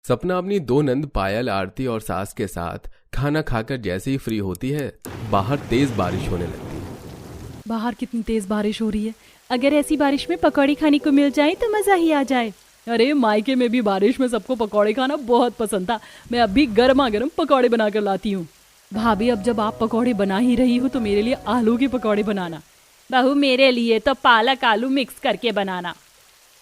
सपना अपनी दो नंद पायल, आरती और सास के साथ खाना खाकर जैसे ही फ्री होती है, बाहर तेज बारिश होने लगती है। बाहर कितनी तेज बारिश हो रही है। अगर ऐसी बारिश में पकौड़े खाने को मिल जाए तो मजा ही आ जाए। अरे मायके में भी बारिश में सबको पकौड़े खाना बहुत पसंद था। मैं अभी गर्मा गर्म पकौड़े बनाकर लाती हूँ। भाभी, अब जब आप पकौड़े बना ही रही हो तो मेरे लिए आलू के पकौड़े बनाना। बहू, मेरे लिए तो पालक आलू मिक्स करके बनाना।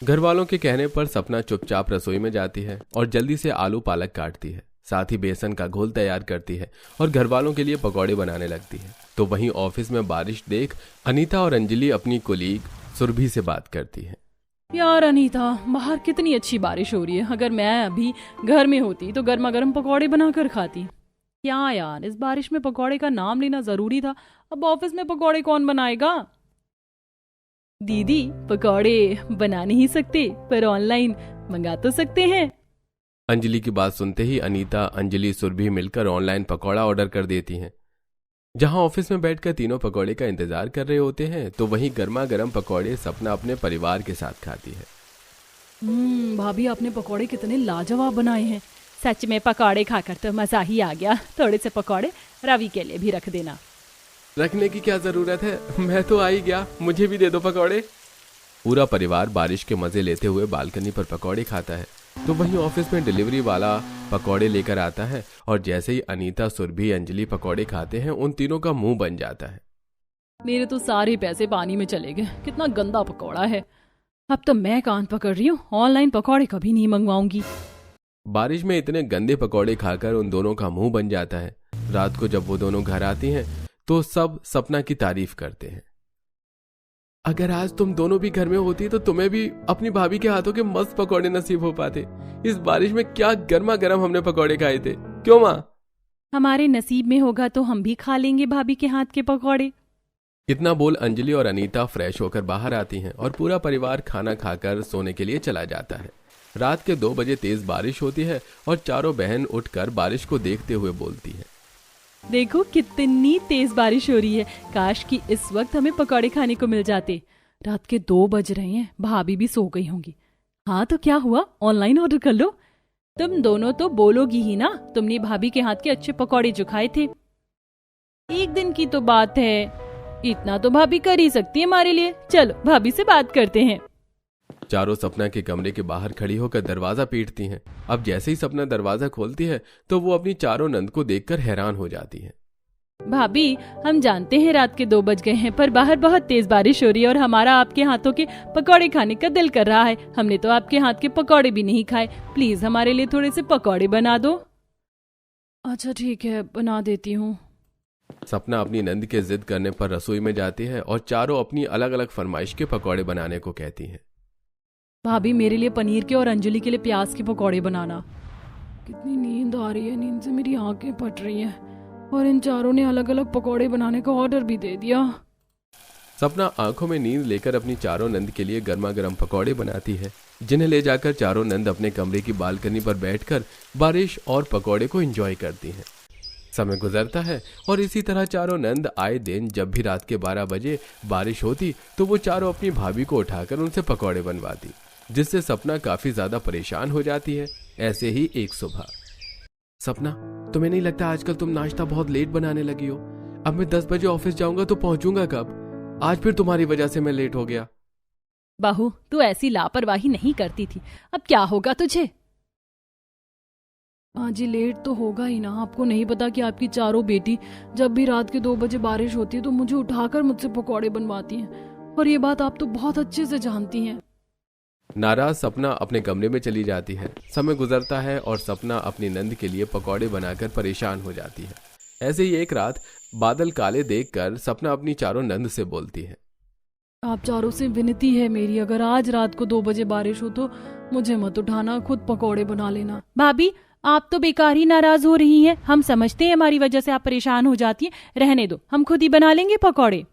घर वालों के कहने पर सपना चुपचाप रसोई में जाती है और जल्दी से आलू पालक काटती है, साथ ही बेसन का घोल तैयार करती है और घर वालों के लिए पकौड़े बनाने लगती है। तो वहीं ऑफिस में बारिश देख अनीता और अंजलि अपनी कोलीग सुरभि से बात करती है। यार अनीता, बाहर कितनी अच्छी बारिश हो रही है। अगर मैं अभी घर में होती तो गर्मा गर्म पकौड़े बनाकर खाती। क्या यार, इस बारिश में पकौड़े का नाम लेना जरूरी था। अब ऑफिस में पकौड़े कौन बनाएगा। दीदी, पकौड़े बना नहीं सकते पर ऑनलाइन मंगा तो सकते हैं। अंजलि की बात सुनते ही अनीता, अंजलि, सुरभि मिलकर ऑनलाइन पकौड़ा ऑर्डर कर देती हैं। जहां ऑफिस में बैठकर तीनों पकौड़े का इंतजार कर रहे होते हैं तो वहीं गर्मा गर्म पकौड़े सपना अपने परिवार के साथ खाती है। भाभी, आपने पकौड़े कितने लाजवाब बनाए हैं। सच में पकौड़े खाकर तो मजा ही आ गया। थोड़े से पकौड़े रवि के लिए भी रख देना। रखने की क्या जरूरत है, मैं तो आ ही गया, मुझे भी दे दो पकौड़े। पूरा परिवार बारिश के मजे लेते हुए बालकनी पर पकौड़े खाता है। तो वहीं ऑफिस में डिलीवरी वाला पकौड़े लेकर आता है और जैसे ही अनीता, सुरभि, अंजलि पकौड़े खाते हैं उन तीनों का मुंह बन जाता है। मेरे तो सारे पैसे पानी में चले गए। कितना गंदा पकौड़ा है। अब तो मैं कान पकड़ रही हूँ, ऑनलाइन पकौड़े कभी नहीं मंगवाऊंगी। बारिश में इतने गंदे पकौड़े खाकर उन दोनों का मुंह बन जाता है। रात को जब वो दोनों घर आती हैं तो सब सपना की तारीफ करते हैं। अगर आज तुम दोनों भी घर में होती तो तुम्हें भी अपनी भाभी के हाथों के मस्त पकौड़े नसीब हो पाते। इस बारिश में क्या गर्मा गर्म हमने पकौड़े खाए थे, क्यों माँ? हमारे नसीब में होगा तो हम भी खा लेंगे भाभी के हाथ के पकौड़े। इतना बोल अंजलि और अनीता फ्रेश होकर बाहर आती हैं और पूरा परिवार खाना खाकर सोने के लिए चला जाता है। रात के 2 बजे तेज बारिश होती है और चारों बहन उठकर बारिश को देखते हुए बोलती है, देखो कितनी तेज बारिश हो रही है। काश कि इस वक्त हमें पकौड़े खाने को मिल जाते। रात के 2 बज रहे हैं, भाभी भी सो गई होंगी। हाँ तो क्या हुआ, ऑनलाइन ऑर्डर कर लो। तुम दोनों तो बोलोगी ही ना, तुमने भाभी के हाथ के अच्छे पकौड़े जो खाए थे। एक दिन की तो बात है, इतना तो भाभी कर ही सकती है हमारे लिए। चलो भाभी से बात करते हैं। चारों सपना के कमरे के बाहर खड़ी होकर दरवाजा पीटती हैं। अब जैसे ही सपना दरवाजा खोलती है तो वो अपनी चारों नंद को देखकर हैरान हो जाती है। भाभी, हम जानते हैं रात के 2 बज गए हैं, पर बाहर बहुत तेज बारिश हो रही है और हमारा आपके हाथों के पकौड़े खाने का दिल कर रहा है। हमने तो आपके हाथ के पकौड़े भी नहीं खाए। प्लीज हमारे लिए थोड़े से पकौड़े बना दो। अच्छा ठीक है, बना देती हूँ। सपना अपनी नंद के जिद करने पर रसोई में जाती है और चारों अपनी अलग अलग फरमाइश के पकौड़े बनाने को कहती हैं। भाभी, मेरे लिए पनीर के और अंजलि के लिए प्याज के पकौड़े बनाना। कितनी नींद आ रही है, नींद से मेरी आंखें फट रही हैं और इन चारों ने अलग अलग पकौड़े बनाने का ऑर्डर भी दे दिया। सपना आंखों में नींद लेकर अपनी चारों नंद के लिए गर्मा गर्म पकौड़े बनाती है, जिन्हें ले जाकर चारों नंद अपने कमरे की बालकनी पर बैठकर बारिश और पकौड़े को एंजॉय करती हैं। समय गुजरता है और इसी तरह चारों नंद आए दिन जब भी रात के 12 बजे बारिश होती तो वो चारों अपनी भाभी को उठाकर उनसे पकौड़े बनवाती, जिससे सपना काफी ज्यादा परेशान हो जाती है। ऐसे ही एक सुबह, सपना, तुम्हें नहीं लगता आजकल तुम नाश्ता बहुत लेट बनाने लगी हो? अब मैं 10 बजे ऑफिस जाऊंगा तो पहुंचूंगा कब? आज फिर तुम्हारी वजह से मैं लेट हो गया। बहू, तू ऐसी लापरवाही नहीं करती थी, अब क्या होगा तुझे? आज ही लेट तो होगा ही ना। आपको नहीं पता कि आपकी चारों बेटी जब भी रात के 2 बजे बारिश होती है तो मुझे उठाकर मुझसे पकौड़े बनवाती हैं, और ये बात आप तो बहुत अच्छे से जानती हैं। नाराज सपना अपने कमरे में चली जाती है। समय गुजरता है और सपना अपनी नंद के लिए पकौड़े बनाकर परेशान हो जाती है। ऐसे ही एक रात बादल काले देखकर सपना अपनी चारों नंद से बोलती है, आप चारों से विनती है मेरी, अगर आज रात को 2 बजे बारिश हो तो मुझे मत उठाना, खुद पकौड़े बना लेना। भाभी, आप तो बेकार ही नाराज हो रही हैं। हम समझते हैं हमारी वजह से आप परेशान हो जाती हैं। रहने दो, हम खुद ही बना लेंगे पकौड़े।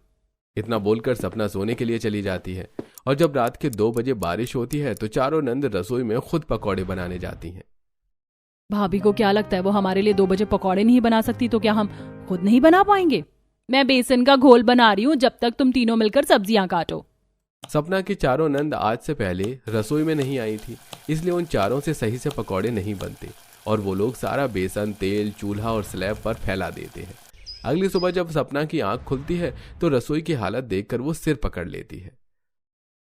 इतना बोलकर सपना सोने के लिए चली जाती है और जब रात के 2 बजे बारिश होती है तो चारों नंद रसोई में खुद पकौड़े बनाने जाती हैं। भाभी को क्या लगता है वो हमारे लिए 2 बजे पकौड़े नहीं बना सकती तो क्या हम खुद नहीं बना पाएंगे? मैं बेसन का घोल बना रही हूँ, जब तक तुम तीनों मिलकर सब्जियां काटो। सपना की चारों नंद आज से पहले रसोई में नहीं आई थी, इसलिए उन चारों से सही से पकौड़े नहीं बनते और वो लोग सारा बेसन, तेल, चूल्हा और स्लैब पर फैला देते हैं। अगली सुबह जब सपना की आंख खुलती है तो रसोई की हालत देखकर वो सिर पकड़ लेती है।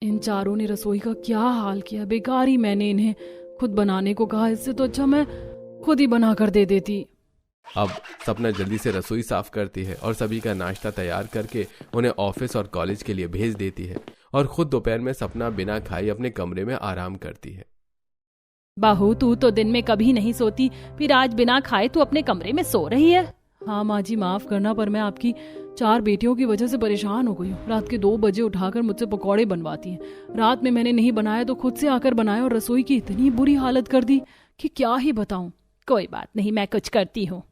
इन चारों ने रसोई का क्या हाल किया, बेकार ही मैंने इन्हें खुद बनाने को कहा, इससे तो अच्छा मैं खुद ही बना कर दे देती। अब सपना जल्दी से रसोई साफ करती है और सभी का नाश्ता तैयार करके उन्हें ऑफिस और कॉलेज के लिए भेज देती है और खुद दोपहर में सपना बिना खाए अपने कमरे में आराम करती है। बाहू, तू तो दिन में कभी नहीं सोती, फिर आज बिना खाए तू अपने कमरे में सो रही है। हाँ माँ जी, माफ करना, पर मैं आपकी 4 बेटियों की वजह से परेशान हो गई हूँ। रात के 2 बजे उठाकर मुझसे पकौड़े बनवाती हैं। रात में मैंने नहीं बनाया तो खुद से आकर बनाया और रसोई की इतनी बुरी हालत कर दी कि क्या ही बताऊं। कोई बात नहीं, मैं कुछ करती हूँ।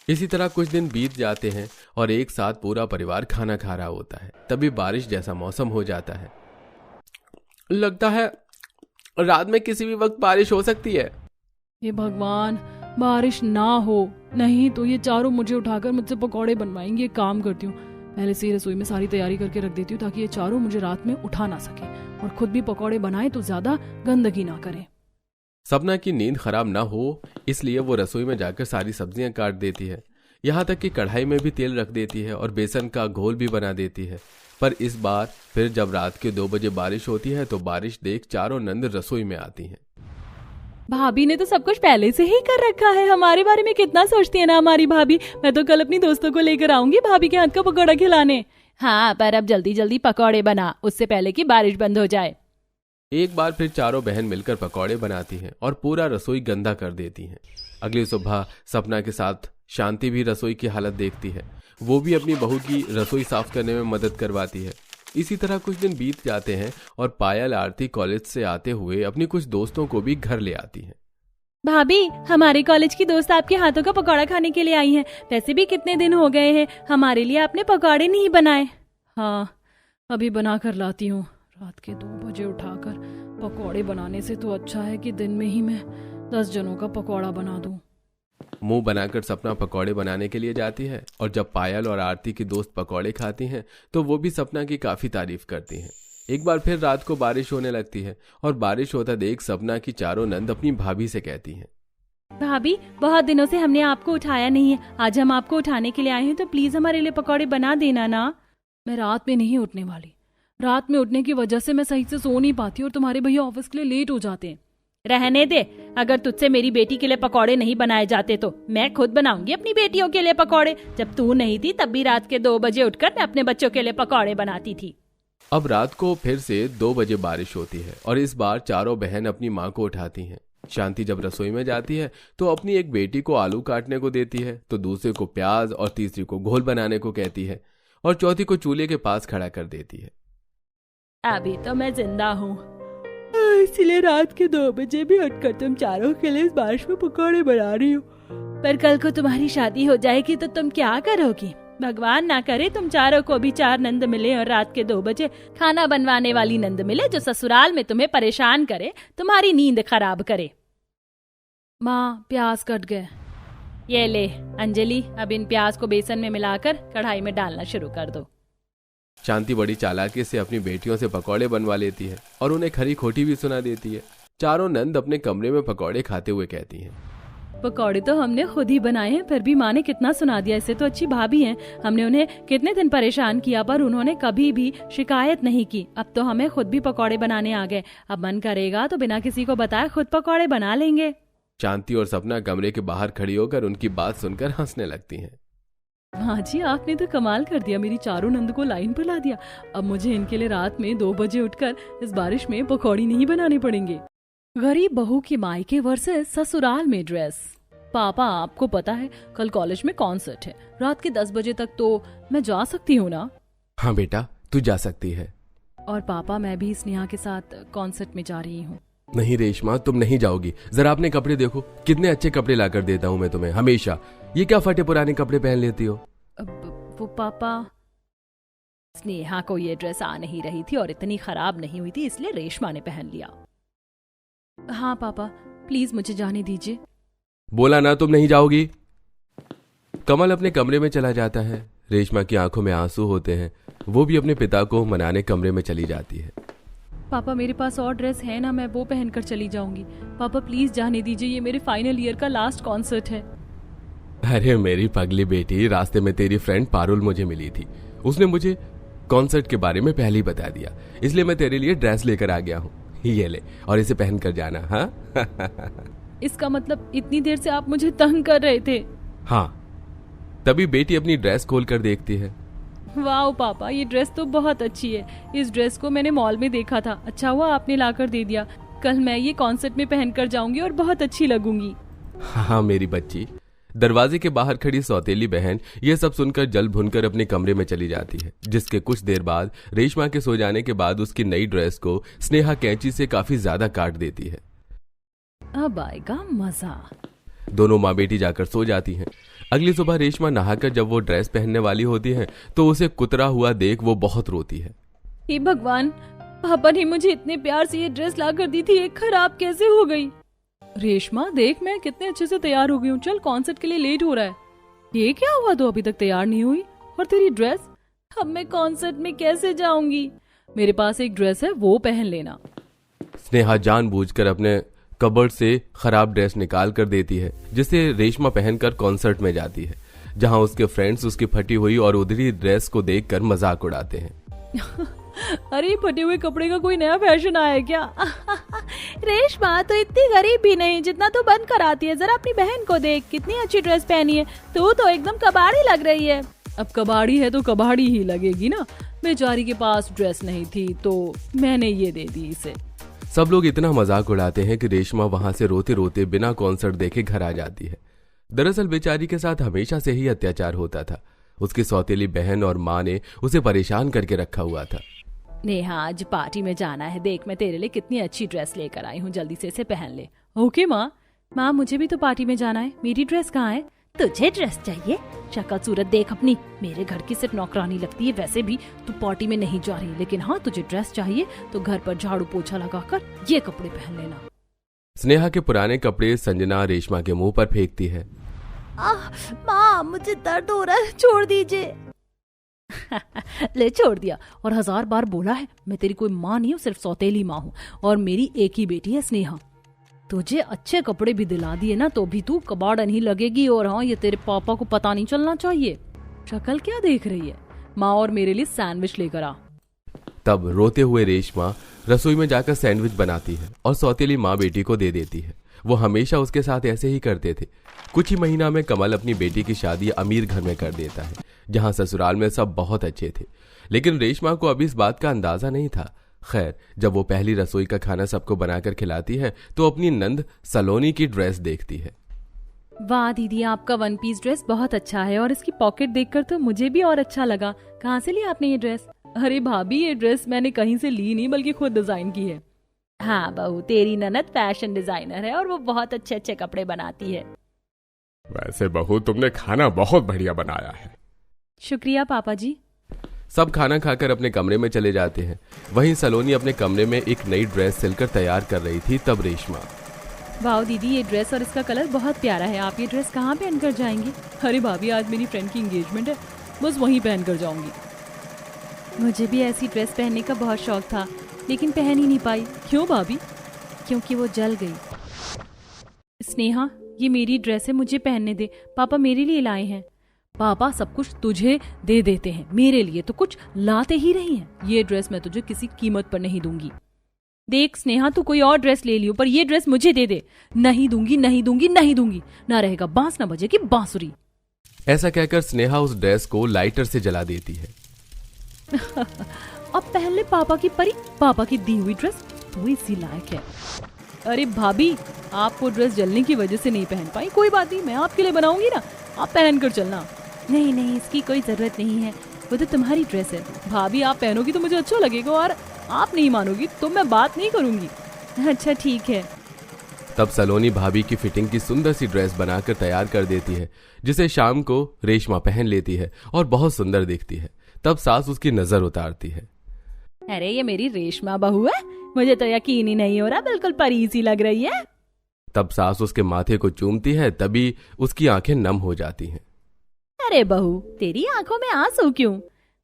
इसी तरह कुछ दिन बीत जाते हैं और एक साथ पूरा परिवार खाना खा रहा होता है। तभी बारिश जैसा मौसम हो जाता है। लगता है रात में किसी भी वक्त बारिश हो सकती है। हे भगवान, बारिश ना हो, नहीं तो ये चारों मुझे उठाकर मुझसे पकौड़े बनवाएंगे। एक काम करती हूँ, पहले से ही रसोई में सारी तैयारी करके रख देती हूँ ताकि ये चारों मुझे रात में उठा ना सके और खुद भी पकौड़े बनाए तो ज्यादा गंदगी ना करे। सपना की नींद खराब ना हो इसलिए वो रसोई में जाकर सारी सब्जियां काट देती है, यहाँ तक कि कढ़ाई में भी तेल रख देती है और बेसन का घोल भी बना देती है। पर इस बार फिर जब रात के 2 बजे बारिश होती है तो बारिश देख चारों नंद रसोई में आती हैं। भाभी ने तो सब कुछ पहले से ही कर रखा है। हमारे बारे में कितना सोचती है ना हमारी भाभी। मैं तो कल अपनी दोस्तों को लेकर आऊंगी भाभी के हाथ का पकौड़ा खिलाने। हाँ, पर अब जल्दी जल्दी पकौड़े बना, उससे पहले कि बारिश बंद हो जाए। एक बार फिर चारों बहन मिलकर पकौड़े बनाती हैं और पूरा रसोई गंदा कर देती हैं। अगली सुबह सपना के साथ शांति भी रसोई की हालत देखती है। वो भी अपनी बहू की रसोई साफ करने में मदद करवाती है। इसी तरह कुछ दिन बीत जाते हैं और पायल आरती कॉलेज से आते हुए अपनी कुछ दोस्तों को भी घर ले आती हैं। भाभी, हमारे कॉलेज की दोस्त आपके हाथों का पकौड़ा खाने के लिए आई हैं। वैसे भी कितने दिन हो गए हैं, हमारे लिए आपने पकौड़े नहीं बनाए। हाँ, अभी बना कर लाती हूँ। रात के 2 बजे उठाकर पकौड़े बनाने से तो अच्छा है कि दिन में ही मैं 10 जनों का पकौड़ा बना दूं। मुंह बनाकर सपना पकौड़े बनाने के लिए जाती है और जब पायल और आरती की दोस्त पकौड़े खाती हैं तो वो भी सपना की काफी तारीफ करती हैं। एक बार फिर रात को बारिश होने लगती है और बारिश होता देख सपना की चारों नंद अपनी भाभी से कहती हैं, भाभी, बहुत दिनों से हमने आपको उठाया नहीं है, आज हम आपको उठाने के लिए आए हैं, तो प्लीज हमारे लिए पकौड़े बना देना ना। मैं रात में नहीं उठने वाली। रात में उठने की वजह से मैं सही से सो नहीं पाती और तुम्हारे भैया ऑफिस के लिए लेट हो जाते हैं। रहने दे, अगर तुझसे मेरी बेटी के लिए पकौड़े नहीं बनाए जाते तो मैं खुद बनाऊंगी अपनी बेटियों के लिए पकौड़े। जब तू नहीं थी तब भी रात के 2 बजे उठकर मैं अपने बच्चों के लिए पकौड़े बनाती थी। अब रात को फिर से 2 बजे बारिश होती है और इस बार चारों बहन अपनी माँ को उठाती हैं। शांति जब रसोई में जाती है तो अपनी एक बेटी को आलू काटने को देती है, तो दूसरे को प्याज और तीसरी को घोल बनाने को कहती है और चौथी को चूल्हे के पास खड़ा कर देती है। अभी तो मैं जिंदा हूँ, इसलिए रात के 2 बजे भी उठकर तुम चारों के लिए इस बारिश में पकौड़े बना रही हो। पर कल को तुम्हारी शादी हो जाएगी तो तुम क्या करोगी? भगवान ना करे तुम चारों को भी 4 नंद मिले और रात के 2 बजे खाना बनवाने वाली नंद मिले जो ससुराल में तुम्हें परेशान करे, तुम्हारी नींद खराब करे। माँ, प्याज कट गए। ये ले अंजलि, अब इन प्याज को बेसन में मिलाकर कढ़ाई में डालना शुरू कर दो। शांति बड़ी चालाकी से अपनी बेटियों से पकौड़े बनवा लेती है और उन्हें खरी खोटी भी सुना देती है। चारों नंद अपने कमरे में पकौड़े खाते हुए कहती हैं, पकौड़े तो हमने खुद ही बनाए हैं, फिर भी माँ ने कितना सुना दिया। इससे तो अच्छी भाभी हैं। हमने उन्हें कितने दिन परेशान किया पर उन्होंने कभी भी शिकायत नहीं की। अब तो हमें खुद भी पकौड़े बनाने आ गए। अब मन करेगा तो बिना किसी को बताए खुद पकौड़े बना लेंगे। शांति और सपना कमरे के बाहर खड़ी होकर उनकी बात सुनकर हंसने लगती हैं। हाँ जी, आपने तो कमाल कर दिया, मेरी चारों नंद को लाइन पर ला दिया। अब मुझे इनके लिए रात में 2 बजे उठकर इस बारिश में पकौड़ी नहीं बनाने पड़ेंगे। गरीब बहू की मायके वर्सेस ससुराल में ड्रेस। पापा, आपको पता है कल कॉलेज में कॉन्सर्ट है। रात के 10 बजे तक तो मैं जा सकती हूँ ना? हाँ बेटा, तू जा सकती है। और पापा, मैं भी स्नेहा के साथ कॉन्सर्ट में जा रही हूँ। नहीं रेशमा, तुम नहीं जाओगी। जरा अपने कपड़े देखो, कितने अच्छे कपड़े लाकर देता हूँ मैं तुम्हें हमेशा। ये क्या फटे पुराने कपड़े पहन लेती हो? वो पापा, स्नेहा को ये ड्रेस आ नहीं रही थी और इतनी खराब नहीं हुई थी, इसलिए रेशमा ने पहन लिया। हाँ पापा, प्लीज मुझे जाने दीजिए। बोला ना तुम नहीं जाओगी। कमल अपने कमरे में चला जाता है। रेशमा की आंखों में आंसू होते हैं। वो भी अपने पिता को मनाने कमरे में चली जाती है। पापा मेरे पास और ड्रेस है ना, मैं वो पहनकर चली जाऊंगी। पापा प्लीज जाने दीजिए, ये मेरे फाइनल ईयर का लास्ट कॉन्सर्ट है। अरे मेरी पगली बेटी, रास्ते में तेरी फ्रेंड पारुल मुझे मिली थी। उसने मुझे कॉन्सर्ट के बारे में पहले ही बता दिया, इसलिए मैं तेरे लिए ड्रेस लेकर आ गया हूँ। ये ले और इसे पहन कर जाना। हाँ इसका मतलब इतनी देर से आप मुझे तंग कर रहे थे? हाँ। तभी बेटी अपनी ड्रेस खोल कर देखती है। वाह पापा, ये ड्रेस तो बहुत अच्छी है। इस ड्रेस को मैंने मॉल में देखा था, अच्छा हुआ आपने लाकर दे दिया। कल मैं ये कॉन्सर्ट में पहनकर जाऊंगी और बहुत अच्छी लगूंगी। हाँ मेरी बच्ची। दरवाजे के बाहर खड़ी सौतेली बहन ये सब सुनकर जल भुनकर अपने कमरे में चली जाती है, जिसके कुछ देर बाद रेशमा के सो जाने के बाद उसकी नई ड्रेस को स्नेहा कैंची से काफी ज्यादा काट देती है। अब आएगा मजा। दोनों माँ बेटी जाकर सो जाती हैं। अगली सुबह रेशमा नहाकर जब वो ड्रेस पहनने वाली होती है तो उसे कुतरा हुआ देख वो बहुत रोती है। हे भगवान, पापा ने मुझे इतने प्यार से ये ड्रेस ला कर दी थी, ये खराब कैसे हो गई? रेशमा देख, मैं कितने अच्छे से तैयार हो गई हूँ। चल, कॉन्सर्ट के लिए लेट हो रहा है। ये क्या हुआ, तो अभी तक तैयार नहीं हुई? और तेरी ड्रेस? अब मैं कॉन्सर्ट में कैसे जाऊंगी? मेरे पास एक ड्रेस है, वो पहन लेना। स्नेहा जानबूझकर अपने कबर्ड से खराब ड्रेस निकाल कर देती है, जिसे रेशमा पहनकर कॉन्सर्ट में जाती है, जहां उसके फ्रेंड्स उसकी फटी हुई और उधरी ड्रेस को देखकर मजाक उड़ाते हैं। अरे फटे हुए कपड़े का कोई नया फैशन आया है क्या? रेशमा तो इतनी गरीब भी नहीं जितना तू बन कर आती है। जरा अपनी बहन को देख, कितनी अच्छी ड्रेस पहनी है। तू तो एकदम कबाड़ी लग रही है। अब कबाड़ी है तो कबाड़ी ही लगेगी ना। बेचारी के पास ड्रेस नहीं थी तो मैंने ये दे दी इसे। सब लोग इतना मजाक उड़ाते हैं कि रेशमा वहां से रोते रोते बिना कॉन्सर्ट देखे घर आ जाती है। दरअसल बेचारी के साथ हमेशा से ही अत्याचार होता था। उसकी सौतेली बहन और माँ ने उसे परेशान करके रखा हुआ था। नेहा, आज पार्टी में जाना है, देख मैं तेरे लिए कितनी अच्छी ड्रेस लेकर आई हूँ, जल्दी से इसे पहन ले। ओके माँ। माँ मुझे भी तो पार्टी में जाना है, मेरी ड्रेस कहाँ है? तुझे ड्रेस चाहिए? शक्ल सूरत देख अपनी, मेरे घर की सिर्फ नौकरानी लगती है। वैसे भी तू पार्टी में नहीं जा रही, लेकिन हाँ तुझे ड्रेस चाहिए तो घर पर झाड़ू पोछा लगाकर ये कपड़े पहन लेना। स्नेहा के पुराने कपड़े संजना रेशमा के मुंह पर फेंकती है। माँ मुझे दर्द हो रहा है, छोड़ दीजिए। ले छोड़ दिया, और 1000 बार बोला है मैं तेरी कोई माँ नहीं हूँ, सिर्फ सौतेली माँ हूँ, और मेरी एक ही बेटी है स्नेहा। तुझे अच्छे कपड़े भी दिला दिए ना तो भी तू कबाड़ नहीं लगेगी। और हाँ, ये तेरे पापा को पता नहीं चलना चाहिए। शक्ल क्या देख रही है? माँ और मेरे लिए सैंडविच लेकर आ। तब रोते हुए रेशमा रसोई में जाकर सैंडविच बनाती है और सौतेली माँ बेटी को दे देती है। वो हमेशा उसके साथ ऐसे ही करते थे। कुछ ही महीना में कमल अपनी बेटी की शादी अमीर घर में कर देता है, जहाँ ससुराल में सब बहुत अच्छे थे, लेकिन रेशमा को अभी इस बात का अंदाजा नहीं था। खैर, जब वो पहली रसोई का खाना सबको बनाकर खिलाती है तो अपनी नंद सलोनी की ड्रेस देखती है। वाह दीदी, आपका वन पीस ड्रेस बहुत अच्छा है, और इसकी पॉकेट देखकर तो मुझे भी और अच्छा लगा। कहाँ से लिया आपने ये ड्रेस? अरे भाभी, ये ड्रेस मैंने कहीं से ली नहीं बल्कि खुद डिजाइन की है। हाँ बहू, तेरी ननद फैशन डिजाइनर है और वो बहुत अच्छे अच्छे कपड़े बनाती है। वैसे बहू, तुमने खाना बहुत बढ़िया बनाया है। शुक्रिया पापा जी। सब खाना खाकर अपने कमरे में चले जाते हैं। वहीं सलोनी अपने कमरे में एक नई ड्रेस सिलकर तैयार कर रही थी। तब रेशमा, वाह दीदी, ये ड्रेस और इसका कलर बहुत प्यारा है। आप ये ड्रेस कहाँ पहनकर जाएंगी? अरे भाभी, आज मेरी फ्रेंड की एंगेजमेंट है, बस वहीं पहनकर जाऊंगी। मुझे भी ऐसी ड्रेस पहनने का बहुत शौक था, लेकिन पहन ही नहीं पाई। क्यों भाभी? क्योंकि वो जल गई। स्नेहा, ये मेरी ड्रेस है, मुझे पहनने दे। पापा मेरे लिए लाए हैं। पापा सब कुछ तुझे दे देते हैं, मेरे लिए तो कुछ लाते ही नहीं है। ये ड्रेस मैं तुझे किसी कीमत पर नहीं दूंगी। देख स्नेहा, तू कोई और ड्रेस ले लियो, पर ये ड्रेस मुझे दे दे। नहीं दूंगी, नहीं दूंगी, नहीं दूंगी। ना रहेगा बांस, ना बजेगी बांसुरी। ऐसा कहकर स्नेहा उस ड्रेस को लाइटर से जला देती है। अब पहले पापा की परी, पापा की दी हुई ड्रेस, वो इसी लायक है। अरे भाभी, आप वो ड्रेस जलने की वजह से नहीं पहन पाई, कोई बात नहीं, मैं आपके लिए बनाऊंगी ना, आप पहन कर चलना। नहीं नहीं, इसकी कोई जरूरत नहीं है, वो तो तुम्हारी ड्रेस है। भाभी, आप पहनोगी तो मुझे अच्छा लगेगा, और आप नहीं मानोगी तो मैं बात नहीं करूंगी। अच्छा ठीक है। तब सलोनी भाभी की फिटिंग की सुंदर सी ड्रेस बनाकर तैयार कर देती है, जिसे शाम को रेशमा पहन लेती है और बहुत सुंदर दिखती है। तब सास उसकी नजर उतारती है। अरे ये मेरी रेशमा बहू है, मुझे तो यकीन ही नहीं हो रहा, बिल्कुल परी सी लग रही है। तब सास उसके माथे को चूमती है, तभी उसकी आंखें नम हो जाती हैं। अरे बहू, तेरी आंखों में आंसू क्यों?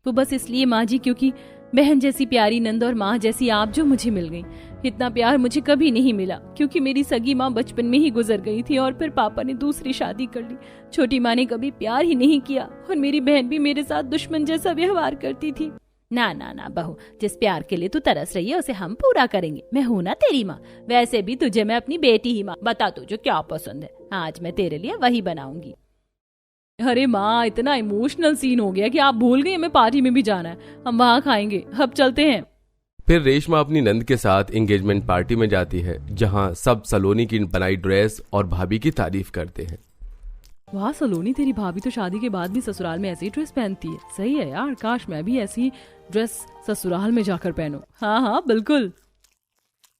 वो बस इसलिए माँ जी क्योंकि बहन जैसी प्यारी नंद और माँ जैसी आप जो मुझे मिल गई। इतना प्यार मुझे कभी नहीं मिला क्योंकि मेरी सगी माँ बचपन में ही गुजर गई थी और फिर पापा ने दूसरी शादी कर ली। छोटी माँ ने कभी प्यार ही नहीं किया और मेरी बहन भी मेरे साथ दुश्मन जैसा व्यवहार करती थी। ना ना ना बहू, जिस प्यार के लिए तू तरस रही है उसे हम पूरा करेंगे। मैं हूँ ना तेरी माँ, वैसे भी तुझे मैं अपनी बेटी ही माँ। बता तुझे क्या पसंद है, आज मैं तेरे लिए वही बनाऊंगी। अरे माँ, इतना इमोशनल सीन हो गया कि आप भूल गई हमें पार्टी में भी जाना है। हम वहाँ खाएंगे, अब चलते हैं। फिर रेशमा अपनी नंद के साथ एंगेजमेंट पार्टी में जाती है जहां सब सलोनी की बनाई ड्रेस और भाभी की तारीफ करते हैं। वाह सलोनी, तेरी भाभी तो शादी के बाद भी ससुराल में ऐसी ड्रेस पहनती है। सही है यार, काश मैं भी ऐसी ड्रेस ससुराल में जाकर पहनूं। हाँ हाँ बिल्कुल।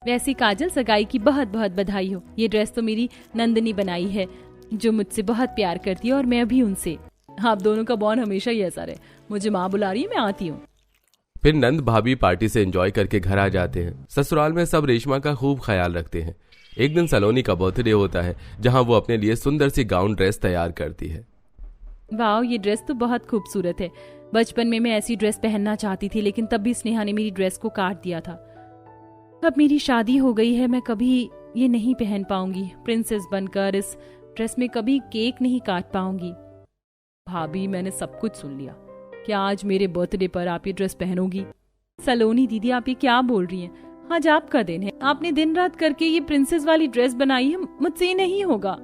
वैसी काजल, सगाई की बहुत बहुत बधाई हो। ये ड्रेस तो मेरी नंदनी बनाई है जो मुझसे बहुत प्यार करती है और मैं भी उनसे। आप दोनों का बॉन्ड हमेशा ही ऐसा रहे। मुझे माँ बुला रही है, मैं आती हूँ। फिर नंद भाभी पार्टी से एंजॉय करके घर आ जाते हैं। ससुराल में सब रेशमा का खूब ख्याल रखते हैं। एक दिन सलोनी का बर्थडे होता है जहां वो अपने लिए सुंदर सी गाउन ड्रेस तैयार करती है। वाह, ये ड्रेस तो बहुत खूबसूरत है। बचपन में मैं ऐसी ड्रेस पहनना चाहती थी लेकिन तब भी स्नेहा ने मेरी ड्रेस को काट दिया था। अब मेरी शादी हो गई है, मैं कभी ये नहीं पहन पाऊंगी। प्रिंसेस बनकर इस ड्रेस में कभी केक नहीं काट पाऊंगी। भाभी, मैंने सब कुछ सुन लिया। क्या आज मेरे बर्थडे पर आप ये ड्रेस पहनोगी? सलोनी दीदी, आप ये क्या बोल रही हैं? आज आपका दिन है, आपने दिन रात करके ये प्रिंसेस वाली ड्रेस बनाई है, मुझसे ये नहीं होगा।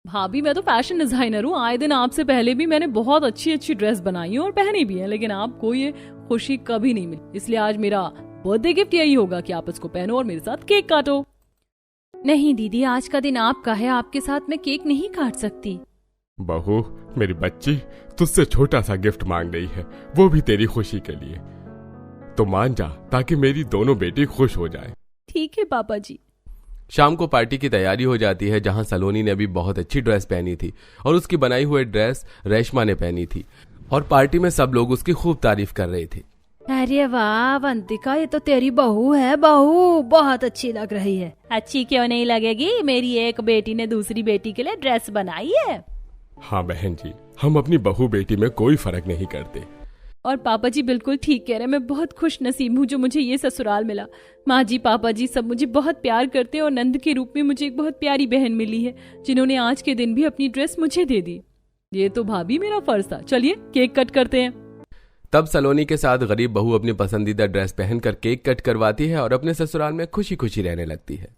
भाभी, मैं तो फैशन डिजाइनर हूँ। आए दिन आपसे पहले भी मैंने बहुत अच्छी अच्छी ड्रेस बनाई है और पहनी भी है, लेकिन आपको ये खुशी कभी नहीं मिली। इसलिए आज मेरा बर्थडे गिफ्ट यही होगा कि आप इसको पहनो और मेरे साथ केक काटो। नहीं दीदी, आज का दिन आपका है, आपके साथ मैं केक नहीं काट सकती। बहू, मेरी बच्ची तुझसे छोटा सा गिफ्ट मांग रही है, वो भी तेरी खुशी के लिए। तो मान जा ताकि मेरी दोनों बेटी खुश हो जाए। ठीक है पापा जी। शाम को पार्टी की तैयारी हो जाती है जहां सलोनी ने भी बहुत अच्छी ड्रेस पहनी थी और उसकी बनाई हुई ड्रेस रेशमा ने पहनी थी और पार्टी में सब लोग उसकी खूब तारीफ कर रहे थे। अरे वाह वंतिका, ये तो तेरी बहू है। बहू बहुत अच्छी लग रही है। अच्छी क्यों नहीं लगेगी, मेरी एक बेटी ने दूसरी बेटी के लिए ड्रेस बनाई है। हाँ बहन जी, हम अपनी बहू बेटी में कोई फर्क नहीं करते। और पापा जी बिल्कुल ठीक कह रहे हैं, मैं बहुत खुश नसीब हूँ जो मुझे ये ससुराल मिला। माँ जी, पापा जी सब मुझे बहुत प्यार करते हैं और नंद के रूप में मुझे एक बहुत प्यारी बहन मिली है जिन्होंने आज के दिन भी अपनी ड्रेस मुझे दे दी। ये तो भाभी मेरा फर्ज था। चलिए केक कट करते हैं। तब सलोनी के साथ गरीब बहू अपनी पसंदीदा ड्रेस पहनकर केक कट करवाती है और अपने ससुराल में खुशी खुशी रहने लगती है।